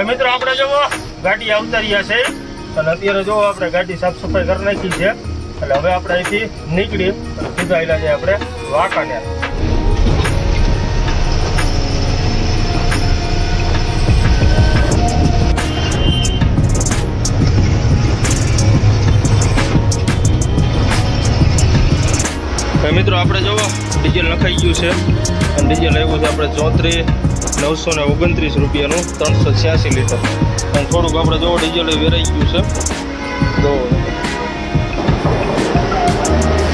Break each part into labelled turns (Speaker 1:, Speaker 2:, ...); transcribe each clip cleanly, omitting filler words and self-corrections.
Speaker 1: મિત્રો આપણે જો ગાડી અવતર્યા છે અને અત્યારે જો આપણે ગાડી સાફ સફાઈ કરી નાખી છે એટલે હવે આપણે અહીંથી નીકળી અને સીધા આવેલા છે આપણે વાંકાનેર. મિત્રો આપણે જો ડીઝલ નખાઈ ગયું છે અને ડીઝલ આવ્યું છે આપણે 34,929 રૂપિયાનું 386 લીટર. અને થોડુંક આપણે જો ડીઝલ વેરાઈ ગયું છે તો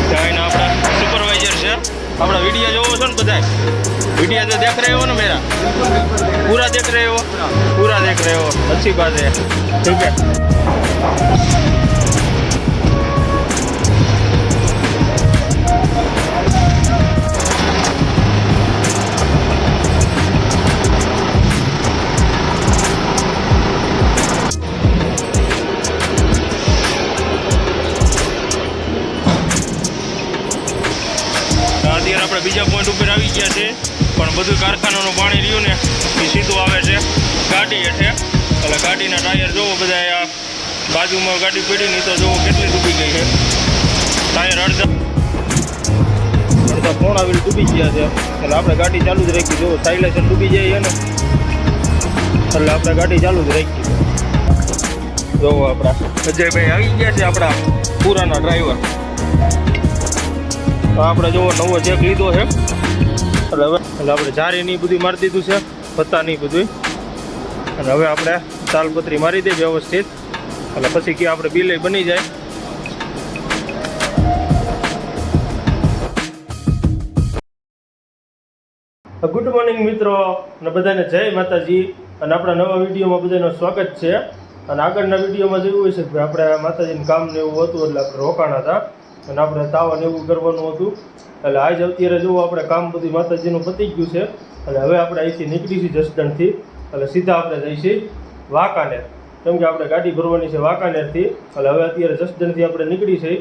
Speaker 1: ત્યાં આપણા સુપરવાઇઝર છે. આપણા વિડીયો જોવો છો ને બધા વિડીયો તો દેખ રહ્યો ને મેરા પૂરા દેખ રહ્યો अच्छी बात है ठीक है. આપણે બીજા પોઈન્ટ ઉપર આવી ગયા છે પણ બધું કારખાનાનું પાણી રહ્યું ને એ સીધું આવે છે ગાડી હેઠે. એટલે ગાડીના ટાયર જોવો બધા આ બાજુમાં ગાડી પડી નહીં તો જોવો કેટલી ડૂબી ગઈ છે. ટાયર અડધા પોણા વ્હીલ ડૂબી ગયા છે એટલે આપણે ગાડી ચાલુ જ રાખી. જોવો સાયલેશન ડૂબી જાય ને એટલે આપણે ગાડી ચાલુ જ રાખી. જોવો આપણા અજયભાઈ આવી ગયા છે આપણા પુરાના ડ્રાઈવર. આપણે જોવો નવો ચેક લીધો છે એટલે આપણે જારીની બધું મારી દીધું છે પત્તાની બધું. અને હવે આપણે તાલપત્રી મારી દઈએ વ્યવસ્થિત એટલે પછી કે આપણે બિલ બની જાય. ગુડ મોર્નિંગ મિત્રો અને બધાને જય માતાજી. અને આપણા નવા વિડીયોમાં બધાનું સ્વાગત છે. અને આગળના વિડીયોમાં જેવું હોય છે કે આપણે માતાજીનું કામ ને એવું હતું એટલે આપણે રોકાણા હતા અને આપણે તાવન એવું કરવાનું હતું. એટલે આજ અત્યારે જુઓ આપણે કામ બધું માતાજીનું પતી ગયું છે એટલે હવે આપણે અહીંથી નીકળીશું જસદણથી એટલે સીધા આપણે જઈશું વાંકાનેર. કેમ કે આપણે ગાડી ભરવાની છે વાંકાનેરથી. એટલે હવે અત્યારે જસદણથી આપણે નીકળી છે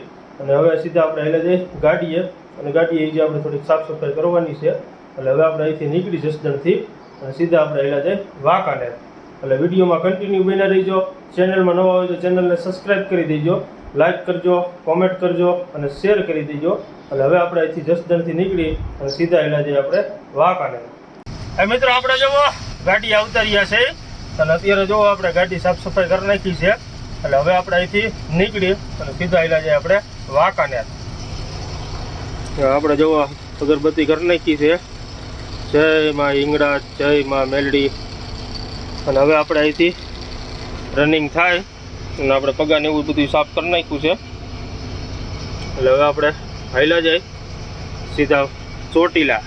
Speaker 1: અને હવે સીધા આપણે એટલે જઈ ગાડીએ અને ગાડીએ જે આપણે થોડીક સાફ સફાઈ કરવાની છે. એટલે હવે આપણે અહીંથી નીકળી જસદણથી અને સીધા આપણે એટલે જઈ વાંકાનેર. એટલે વિડીયોમાં કન્ટિન્યુ બન્યા રહીજો. ચેનલમાં નવા હોય તો ચેનલને સબસ્ક્રાઈબ કરી દેજો, લાઈક કરજો, કોમેન્ટ કરજો અને શેર કરી દેજો. એટલે હવે આપણે અહીંથી જસદણથી નીકળી અને સીધા એલા જઈએ આપણે વાંકાનેર. મિત્રો આપણે જોવો ગાડી અવતર્યા છે અને અત્યારે જોવો આપણે ગાડી સાફ સફાઈ કરી નાખી છે. એટલે હવે આપણે અહીંથી નીકળી અને સીધા એલા જઈએ આપણે વાંકાનેર. આપણે જોવો અગરબત્તી કરી નાખી છે. જય માં ઈંગડા, જય માં મેલડી. અને હવે આપણે અહીંથી રનિંગ થાય અને આપણે પગાને એવું બધું સાફ કરી નાખ્યું છે. એટલે હવે આપણે હાઈલા જાય સીધા ચોટીલા.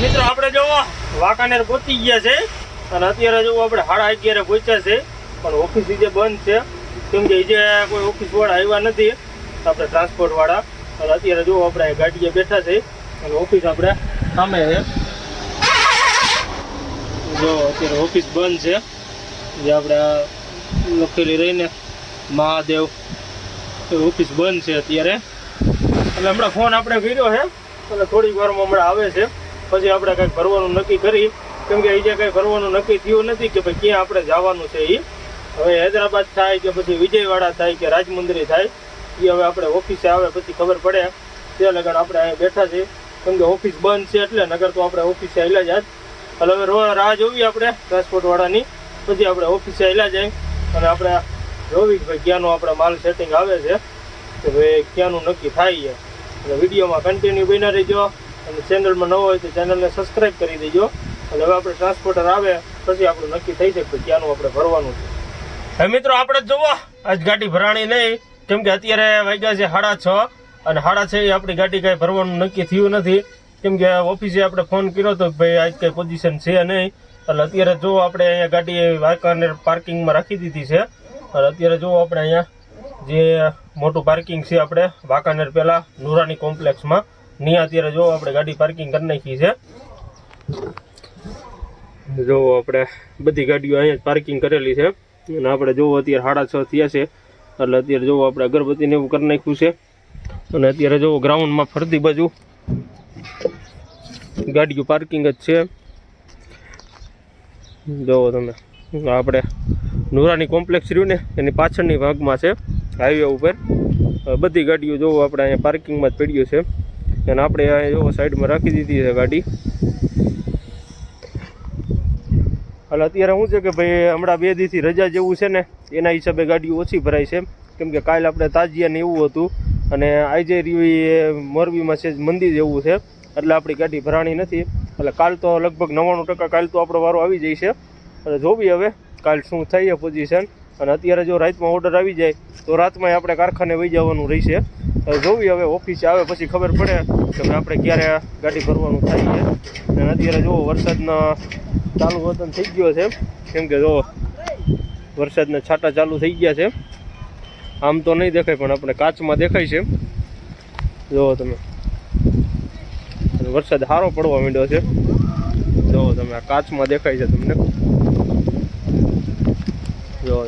Speaker 1: મિત્રો આપણે જોવો વાંકાનેર પહોંચી ગયા છે અને અત્યારે જોવો આપણે 11:30 પહોંચ્યા છે પણ ઓફિસ જે બંધ છે કેમ કે જે કોઈ ઓફિસ વાળા આવ્યા નથી આપણે ટ્રાન્સપોર્ટ વાળા. અને અત્યારે જોવો આપણે ગાડીએ બેઠા છે અને ઓફિસ આપણે સામે છે. જો અત્યારે ઓફિસ બંધ છે જે આપણે લખેલી રહીને મહાદેવ ઓફિસ બંધ છે અત્યારે. એટલે હમણાં ફોન આપણે કર્યો છે એટલે થોડીક વારમાં હમણાં આવે છે. પછી આપણે કંઈક ભરવાનું નક્કી કરી કેમ કે જે કંઈ ભરવાનું નક્કી થયું નથી કે ભાઈ ક્યાં આપણે જવાનું છે. એ હવે હૈદરાબાદ થાય કે પછી વિજયવાડા થાય કે રાજમંદિર થાય એ હવે આપણે ઓફિસે આવે પછી ખબર પડે. તે લગન આપણે અહીંયા બેઠા છીએ કેમ કે ઓફિસ બંધ છે એટલે, નગર તો આપણે ઓફિસે આવેલા જ. એટલે હવે રાહ જોવી આપણે ટ્રાન્સપોર્ટવાળાની, પછી આપણે ઓફિસે આવેલા જાય અને આપણે જોવી ભાઈ ક્યાંનું આપણે માલ સેટિંગ આવે છે, કે ભાઈ ક્યાંનું નક્કી થાય છે. એટલે વિડીયોમાં કન્ટિન્યુ બન્યા રહેજો અને ચેનલમાં ન હોય તો ચેનલને સબસ્ક્રાઈબ કરી દેજો. એટલે હવે આપણે ટ્રાન્સપોર્ટર આવે પછી આપણું નક્કી થઈ શકે કે ક્યાંનું આપણે ભરવાનું છે. હવે મિત્રો આપણે જોવો આજ ગાડી ભરાણી નહીં, કેમ કે અત્યારે વાગ્યા છે 6:30 અને 6:30 આપણી ગાડી કાંઈ ભરવાનું નક્કી થયું નથી. કેમ કે ઓફિસે આપણે ફોન કર્યો હતો કે ભાઈ આજ કંઈ પોઝિશન છે નહીં. એટલે અત્યારે જો આપણે અહીંયા ગાડી વાંકાનેર પાર્કિંગમાં રાખી દીધી છે. અને અત્યારે જો આપણે અહીંયા જે મોટું પાર્કિંગ છે આપણે વાંકાનેર પહેલાં નુરાની કોમ્પ્લેક્સમાં, ત્યાં અત્યારે જો આપણે ગાડી પાર્કિંગ કરી નાખી છે. જો આપણે બધી ગાડીઓ અહીંયા જ પાર્કિંગ કરેલી છે અને આપણે જોવો અત્યારે 6:30 થયા છે. એટલે અત્યારે જોવો આપણે અગરબત્તીને એવું કરી નાખ્યું છે અને અત્યારે જોવો ગ્રાઉન્ડમાં ફરતી બાજુ ગાડીઓ પાર્કિંગ જ છે. જોવો તમે આપણે નુરાની કોમ્પ્લેક્સ રહ્યું ને એની પાછળની ભાગમાં છે હાઈવે ઉપર. બધી ગાડીઓ જોવો આપણે અહીંયા પાર્કિંગમાં જ પડ્યું છે અને આપણે અહીંયા જોવો સાઈડમાં રાખી દીધી છે ગાડી. એટલે અત્યારે શું છે કે ભાઈ હમણાં 2 દિવસથી રજા જેવું છે ને એના હિસાબે ગાડીઓ ઓછી ભરાય છે. કેમ કે કાલે આપણે તાજિયાને એવું હતું અને આજે રહ્યું મોરબીમાં છે મંદિર જેવું છે એટલે આપણી ગાડી ભરાણી નથી. એટલે કાલ તો લગભગ 99% કાલ તો આપણો વારો આવી જાય છે. એટલે જોવી હવે કાલ શું થઈ છે પોઝિશન. અને અત્યારે જો રાતમાં ઓર્ડર આવી જાય તો રાતમાં આપણે કારખાને વહી જવાનું રહેશે. જોવી હવે ઓફિસે આવે પછી ખબર પડે કે આપણે ક્યારે ગાડી ભરવાનું થાય છે. અને અત્યારે જો વરસાદનો ચાલુ વતન થઈ ગયો છે, કેમ કે જો વરસાદના છાંટા ચાલુ થઈ ગયા છે. આમ તો નહીં દેખાય પણ આપણે કાચમાં દેખાય છે. જુઓ તમે વરસાદ સારો પડવા માંડ્યો છે. જુઓ તમે આ કાચમાં દેખાય છે તમને. જુઓ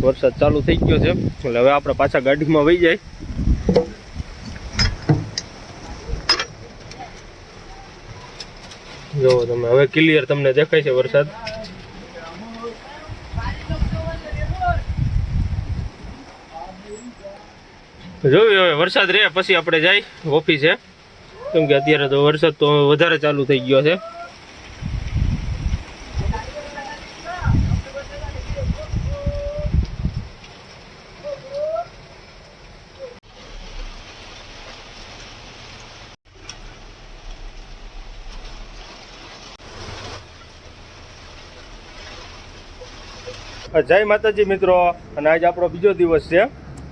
Speaker 1: વરસાદ ચાલુ થઈ ગયો છે એટલે હવે આપણે પાછા ગાડીમાં વહી જાય. જો તમે હવે ક્લિયર તમને દેખાય છે વરસાદ. જોયું હવે વરસાદ રહે પછી આપણે જાય ઓફિસે, કેમ કે અત્યારે તો વરસાદ તો વધારે ચાલુ થઈ ગયો છે. જય માતાજી મિત્રો, અને આજે આપણો બીજો દિવસ છે.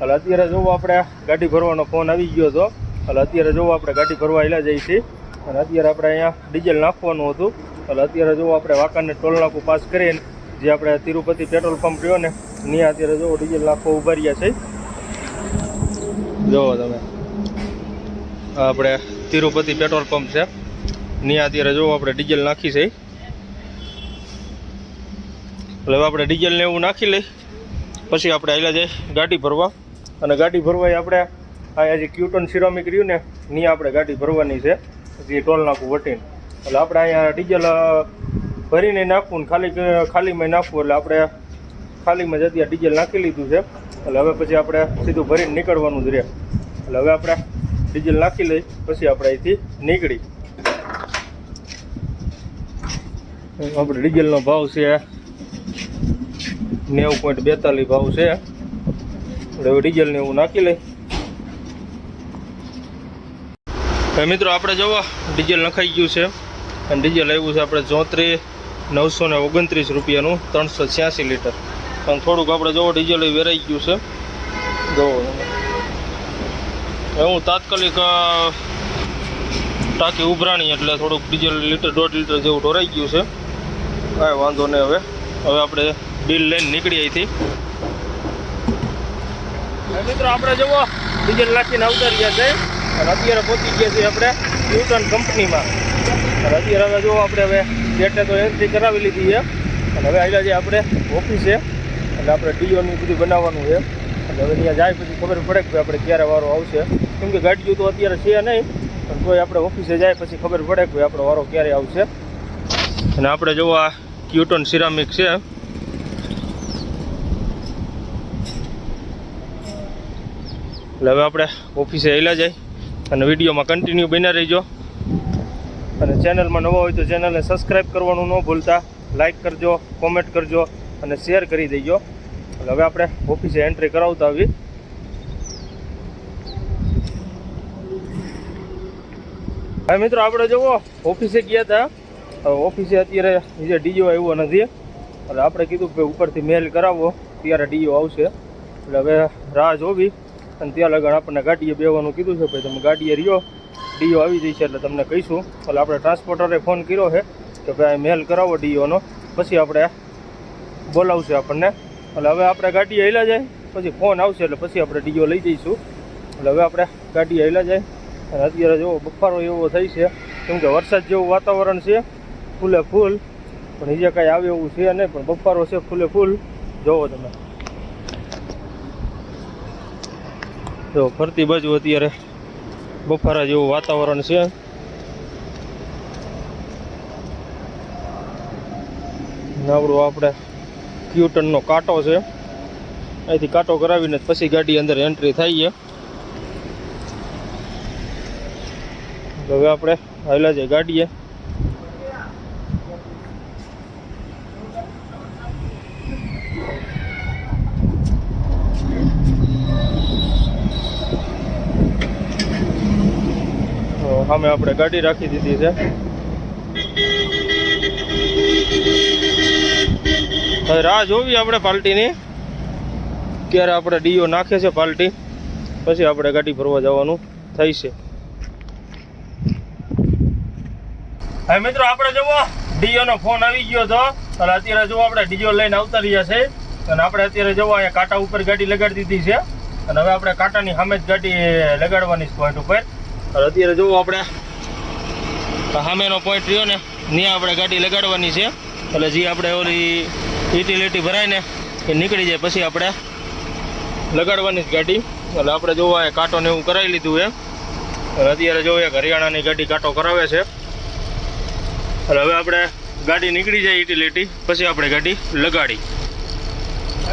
Speaker 1: એટલે અત્યારે જોવો આપણે ગાડી ભરવાનો ફોન આવી ગયો હતો. એટલે અત્યારે જોવો આપણે ગાડી ભરવા આવેલા જઈએ છીએ અને અત્યારે આપણે અહીંયા ડીઝલ નાખવાનું હતું. એટલે અત્યારે જોવો આપણે વાંકાનેર ટોલ નાકું પાસ કરીને જે આપણે તિરુપતિ પેટ્રોલ પંપ રહ્યો ને ત્યાં અત્યારે જોવો ડીઝલ નાખવા ઉભા રહ્યા છે. જોવો તમે આપણે તિરુપતિ પેટ્રોલ પંપ છે, ત્યાં અત્યારે જોવો આપણે ડીઝલ નાખી છે. એટલે હવે આપણે ડીઝલને એવું નાખી લઈ પછી આપણે આવેલા જઈએ ગાડી ભરવા. અને ગાડી ભરવા આપણે અહીંયા જે ક્યુટન સિરામિક રહ્યું ને ત્યાં આપણે ગાડી ભરવાની છે, જે ટોલ નાખું વટીને. એટલે આપણે અહીંયા ડીઝલ ભરીને નાખવું ને ખાલીમાં નાખવું. એટલે આપણે ખાલીમાં જ અત્યારે ડીઝલ નાખી લીધું છે. એટલે હવે પછી આપણે સીધું ભરીને નીકળવાનું જ રહે. એટલે હવે આપણે ડીઝલ નાખી લઈ પછી આપણે અહીંથી નીકળી. આપણે ડીઝલનો ભાવ છે 90.42 ભાવ છે. એટલે હવે ડીઝલને એવું નાખી લઈ. મિત્રો આપણે જોવો ડીઝલ નખાઈ ગયું છે અને ડીઝલ આવ્યું છે આપણે 34,929 રૂપિયાનું 386 લીટર. અને થોડુંક આપણે જોવો ડીઝલ વેરાઈ ગયું છે. જોવો હું તાત્કાલિક ટાંકી ઉભરાણી એટલે થોડુંક ડીઝલ લીટર 1.5 લીટર જેવું ઢોરાઈ ગયું છે. કાંઈ વાંધો નહીં. હવે આપણે બિલ લઈને નીકળી અહીંથી. મિત્રો આપણે જુઓ ડીઝલ નાખીને આવતા રહ્યા છે અને અત્યારે પહોંચી ગયા છીએ આપણે ક્યુટન કંપનીમાં. અને અત્યારે હવે જુઓ આપણે હવે ડેટા તો એન્ટ્રી કરાવી લીધી છે અને હવે આવ્યા છીએ આપણે ઓફિસે. એટલે આપણે ડીઓની બધું બનાવવાનું છે. એટલે હવે ત્યાં જાય પછી ખબર પડે કે આપણે ક્યારે વારો આવશે. કેમ કે ગાડીઓ તો અત્યારે છે નહીં, પણ કોઈ આપણે ઓફિસે જાય પછી ખબર પડે કે આપણો વારો ક્યારે આવશે. અને આપણે જુઓ આ ક્યુટન સિરામિક છે. એટલે હવે આપણે ઓફિસે આવેલા જાય અને વિડીયોમાં કન્ટિન્યુ બન્યા રહીજો. અને ચેનલમાં નવા હોય તો ચેનલને સબસ્ક્રાઈબ કરવાનું ન ભૂલતા, લાઈક કરજો, કોમેન્ટ કરજો અને શેર કરી દેજો. એટલે હવે આપણે ઓફિસે એન્ટ્રી કરાવતા આવી. હા મિત્રો, આપણે જુઓ ઓફિસે ગયા હતા. ઓફિસે અત્યારે જે ડીઓ આવ્યો નથી, એટલે આપણે કીધું કે ઉપરથી મેલ કરાવો ત્યારે ડીઓ આવશે. એટલે હવે રાહ જોવી અને ત્યાં લગન આપણને ગાડીએ બેવાનું કીધું છે. ભાઈ તમે ગાડીએ રહ્યો, ડીઓ આવી જશે એટલે તમને કહીશું. એટલે આપણે ટ્રાન્સપોર્ટરે ફોન કર્યો છે કે ભાઈ મેલ કરાવો ડીઓનો, પછી આપણે બોલાવશે આપણને. એટલે હવે આપણે ગાડી હાલ્યા જાય, પછી ફોન આવશે એટલે પછી આપણે ડીઓ લઈ જઈશું. એટલે હવે આપણે ગાડી હાલ્યા જાય. અને અત્યારે જો બફારો એવો થઈ છે, કેમ કે વરસાદ જેવું વાતાવરણ છે ફૂલે ફૂલ, પણ બીજે કાંઈ આવે એવું છે નહીં, પણ બફારો છે ફૂલે ફૂલ. જોવો તમે, જો ફરતી બાજુ અત્યારે બફારા જેવું વાતાવરણ છે. નાવડો આપણે ક્યુટનનો કાંટો છે, અહીંથી કાંટો કરાવીને પછી ગાડી અંદર એન્ટ્રી થાય છે. હવે આપણે હાલ્યા જઈએ ગાડીએ. સામે આપણે ગાડી રાખી દીધી છે. હવે રાહ જોવી આપણે પાર્ટીની, ક્યારે આપણે ડીઓ નાખે છે પાર્ટી, પછી આપણે ગાડી ભરવા જવાનું થાય છે. હવે મિત્રો આપણે જુઓ ડીઓનો ફોન આવી ગયો હતો, એટલે અત્યારે જુઓ આપણે ડીઓ લઈને આવતા રહ્યા છે. અને આપણે અત્યારે જુઓ અહીંયા કાંટા ઉપર ગાડી લગાડી દીધી છે, અને હવે આપણે કાંટાની સામે જ ગાડી લગાડવાની છે પોઈન્ટ ઉપર. અને અત્યારે જુઓ આપણે સામેનો પોઈન્ટ રહ્યો ને, ત્યાં આપણે ગાડી લગાડવાની છે. એટલે જે આપણે ઓલી યુટિલિટી ભરાય ને એ નીકળી જાય પછી આપણે લગાડવાની જ ગાડી. એટલે આપણે જોવા એ કાંટો ને એવું કરાવી લીધું છે. અને અત્યારે જોઈએ હરિયાણાની ગાડી કાંટો કરાવે છે. એટલે હવે આપણે ગાડી નીકળી જાય યુટિલિટી, પછી આપણે ગાડી લગાડી.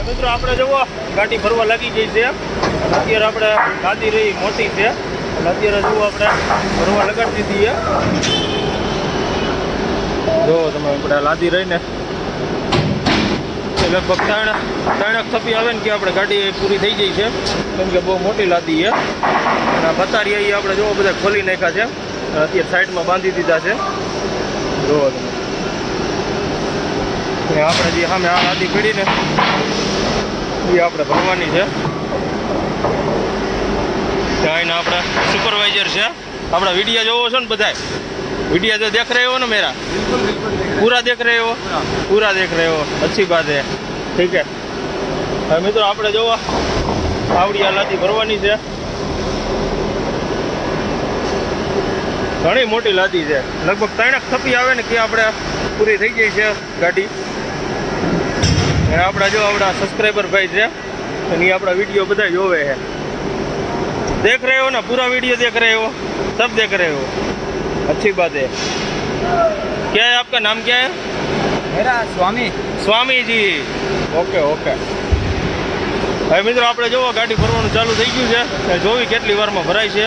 Speaker 1: મિત્રો આપણે જુઓ ગાડી ભરવા લાગી ગઈ છે. અત્યારે આપણે ગાડી રહી મોટી છે, એટલે અત્યારે જુઓ આપણે ભરવા લગાડી દીધી છે. જુઓ તમે, આપણે લાદી રહીને લગભગ ત્રણેક થપી આવે ને કે આપણે ગાડી પૂરી થઈ ગઈ છે, કેમ કે બહુ મોટી લાદી છે. અને બતારીએ એ આપણે જુઓ બધા ખોલી નાખ્યા છે, અત્યારે સાઈડમાં બાંધી દીધા છે. જુઓ તમે, આપણે જે સામે આ લાદી પડી ને એ આપણે ભરવાની છે. ત્યાં એને આપણે સુપરવાઇઝર છે. આપણા વિડીયો જોવો છો ને બધા, वीडियो तो देख रहे हो ना मेरा? पूरा देख रहे हो? पूरा देख रहे हो, अच्छी बात है. ठीक है. હવે મિત્રો આપણે જોવા આવડી આ લાદી ભરવાની છે. ઘણી મોટી લાદી છે, લગભગ 3 થપ્પી આવે ને કે આપણે પૂરી થઈ ગઈ છે ગાડી. અને આપણા જો આપણા સબસ્ક્રાઈબર ભાઈ છે અને એ આપણા વિડીયો બધા જોવે છે. देख रहे हो ना, पूरा वीडियो देख रहे हो, सब देख रहे हो, अच्छी बात है. क्या है आपका नाम, क्या है?
Speaker 2: मेरा स्वामी.
Speaker 1: स्वामी जी. Okay okay. હવે મિત્રો આપણે જોવો ગાડી ભરવાનું ચાલુ થઈ ગયું છે, જોવી કેટલી વારમાં ભરાય છે.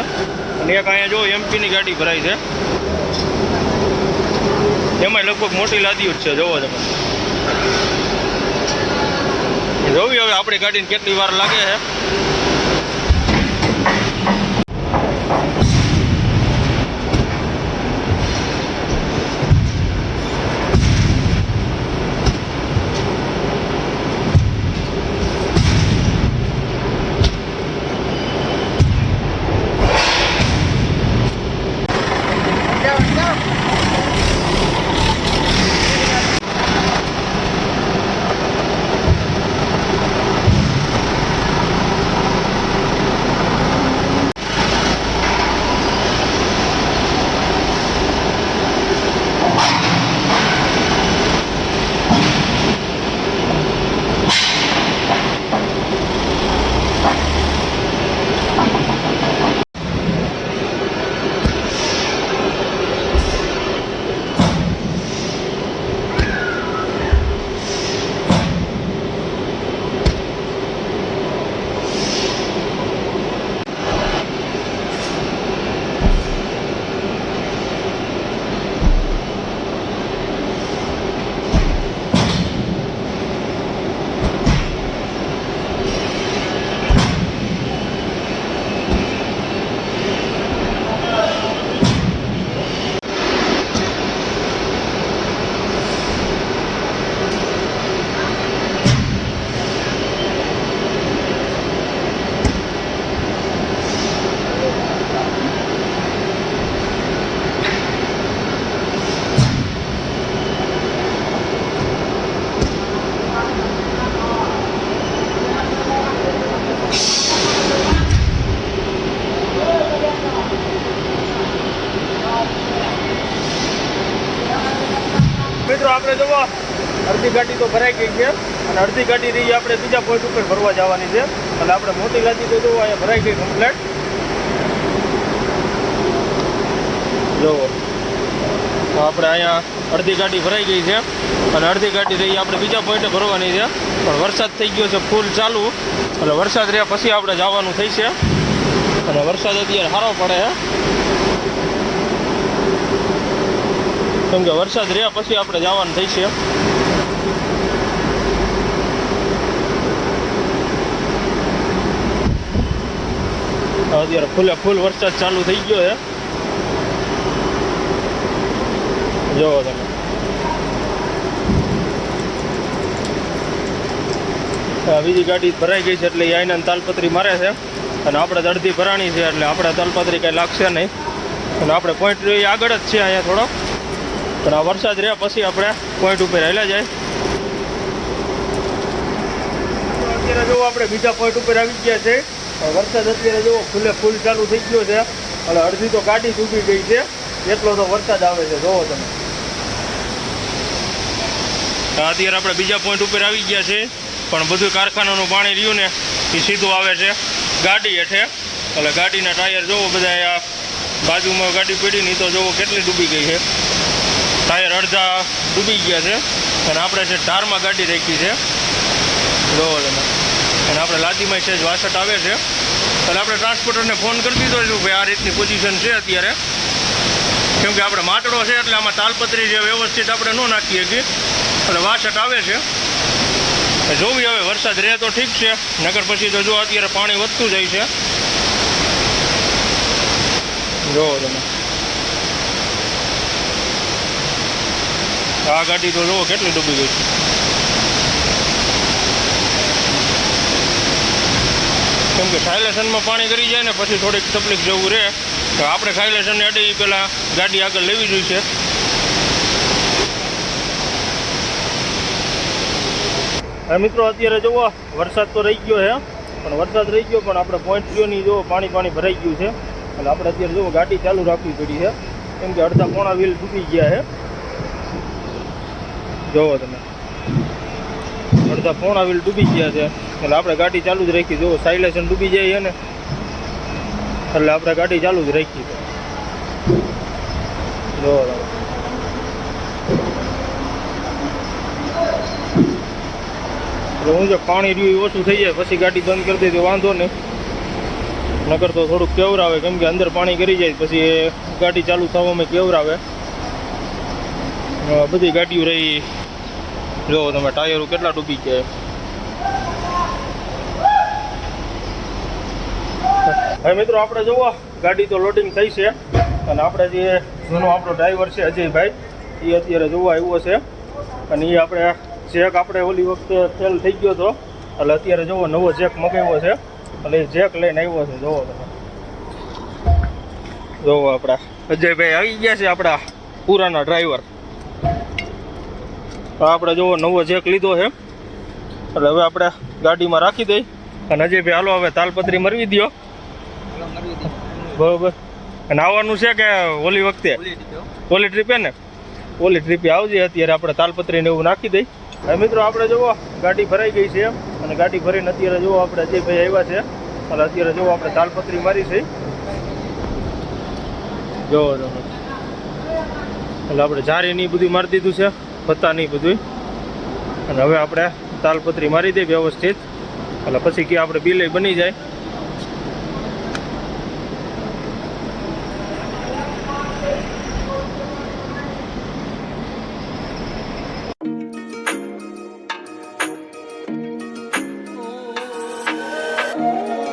Speaker 1: અને એક અહીંયા જો એમપીની ગાડી ભરાય છે, એમાં લગભગ મોટી લાદીઓ જ છે. જોવો તમે, જોવી હવે આપણી ગાડીને કેટલી વાર લાગે છે. મિત્રો આપણે જોવો અડધી ગાડી તો ભરાઈ ગઈ છે અને અડધી ગાડી રહી આપણે બીજા પોઈન્ટ ઉપર ભરવા જવાની છે. એટલે આપણે મોટી ગાડી તો જોવો અહીંયા ભરાઈ ગઈ કમ્પ્લેટ. જોવો આપણે અહીંયા અડધી ગાડી ભરાઈ ગઈ છે અને અડધી ગાડી રહી આપણે બીજા પોઈન્ટે ભરવાની છે. પણ વરસાદ થઈ ગયો છે ફૂલ ચાલુ, એટલે વરસાદ રહ્યા પછી આપણે જવાનું થઈ છે. અને વરસાદ અત્યારે સારો પડે છે, કેમ કે વરસાદ રહ્યા પછી આપણે જવાનું થઈ છે. અત્યારે ફૂલ વરસાદ ચાલુ થઈ ગયો છે. જોવો તમે બીજી ગાડી ભરાઈ ગઈ છે એટલે આઈને તાલપત્રી મારે છે અને આપણે અડધી ભરાણી છે એટલે આપણે તાલપત્રી કંઈ લાગશે નહીં. અને આપણે પોઈન્ટ આગળ જ છે અહીંયા થોડો, પણ આ વરસાદ રહ્યા પછી આપણે પોઈન્ટ ઉપર હેલા જાય. અત્યારે જો આપણે બીજા પોઈન્ટ ઉપર આવી ગયા છે. વરસાદ અત્યારે જો ફૂલ ચાલુ થઈ ગયો છે અને અડધી તો ગાડી ડૂબી ગઈ છે, એટલો તો વરસાદ આવે છે. જોવો તમે અત્યારે આપણે બીજા પોઈન્ટ ઉપર આવી ગયા છે, પણ બધું કારખાનાનું પાણી રહ્યું ને એ સીધું આવે છે ગાડી હેઠે. એટલે ગાડીના ટાયર જોવો બધા આ બાજુમાં ગાડી પડી નહીં તો જોવો કેટલી ડૂબી ગઈ છે. ટાયર અડધા ડૂબી ગયા છે અને આપણે છે ધારમાં ગાડી રાખી છે. જોવો તમે અને આપણે લાદીમાં છે વાસટ આવે છે એટલે આપણે ટ્રાન્સપોર્ટરને ફોન કરી દીધો છે ભાઈ આ રીતની પોઝિશન છે અત્યારે, કેમ કે આપણે માટડો છે એટલે આમાં તાલપત્રી જે વ્યવસ્થિત આપણે ન નાખી શકીએ એટલે વાસટ આવે છે. જોવી હવે વરસાદ રહે તો ઠીક છે, નગર પછી તો જો અત્યારે પાણી વધતું જાય છે. જોવો તમે આ ગાડી તો જોવો કેટલી ડૂબી ગઈ છે. કેમ કે સાયલેશનમાં પાણી કરી જાય ને પછી થોડીક તકલીફ જેવું રહે તો આપણે સાયલેશનને અડી પહેલાં ગાડી આગળ લેવી જોઈએ. હા મિત્રો અત્યારે જુઓ વરસાદ તો રહી ગયો છે, પણ વરસાદ રહી ગયો પણ આપણે પોઈન્ટ થયો નહીં. જુઓ પાણી ભરાઈ ગયું છે એટલે આપણે અત્યારે જુઓ ગાડી ચાલુ રાખવી પડી છે, કેમ કે અડધા પોણા વ્હીલ ડૂબી ગયા છે. જોવો તમે અડધા પોણા વ્હીલ ડૂબી ગયા છે એટલે આપણે ગાડી ચાલુ જ રાખી. જુઓ સાયલેશન ડૂબી જાય છે ને એટલે આપણે ગાડી ચાલુ જ રાખી. જોવો તમે હું જો પાણી રહ્યું ઓછું થઈ જાય પછી ગાડી બંધ કરી દે તો વાંધો નહીં, નકર તો થોડુંક કેવરાવે, કેમ કે અંદર પાણી કરી જાય પછી ગાડી ચાલુ થવામાં કેવરાવે. બધી ગાડીઓ રહી જોવો તમે ટાયરો કેટલા ડૂબી ગયા. હવે મિત્રો આપણે જુઓ ગાડી તો લોડિંગ થઈ છે અને આપણે જે જૂનો આપણો ડ્રાઈવર છે અજયભાઈ એ અત્યારે જોવા આવ્યો છે અને એ આપણે જેક આપણે ઓલી વખતે ફેલ થઈ ગયો હતો એટલે અત્યારે જોવો નવો જેક મગાવ્યો છે એટલે એ જેક લઈને આવ્યો છે. જોવો તમે જોવો આપણા અજયભાઈ આવી ગયા છે આપણા પુરાના ડ્રાઈવર. આપણે જોવો નવો જેક લીધો છે એટલે હવે આપણે ગાડીમાં રાખી દઈ અને અજયભાઈ હાલો હવે તાલપત્રી મરવી દો. બરોબર અને આવવાનું છે કે ઓલી વખતે ઓલી ટ્રીપે ને ઓલી ટ્રીપે આવજે. અત્યારે આપણે તાલપત્રીને એવું નાખી દઈ. હવે મિત્રો આપણે જુઓ ગાડી ભરાઈ ગઈ છે અને ગાડી ભરીને અત્યારે જુઓ આપણે અજયભાઈ આવ્યા છે અને અત્યારે જુઓ આપણે તાલપત્રી મારી છે. જોવો તમે એટલે આપણે જારી નહીં બધું મારી દીધું છે, પત્તા નહીં બધું. અને હવે આપણે તાલપત્રી મારી દઈએ વ્યવસ્થિત એટલે પછી કે આપણે બિલે બની જાય.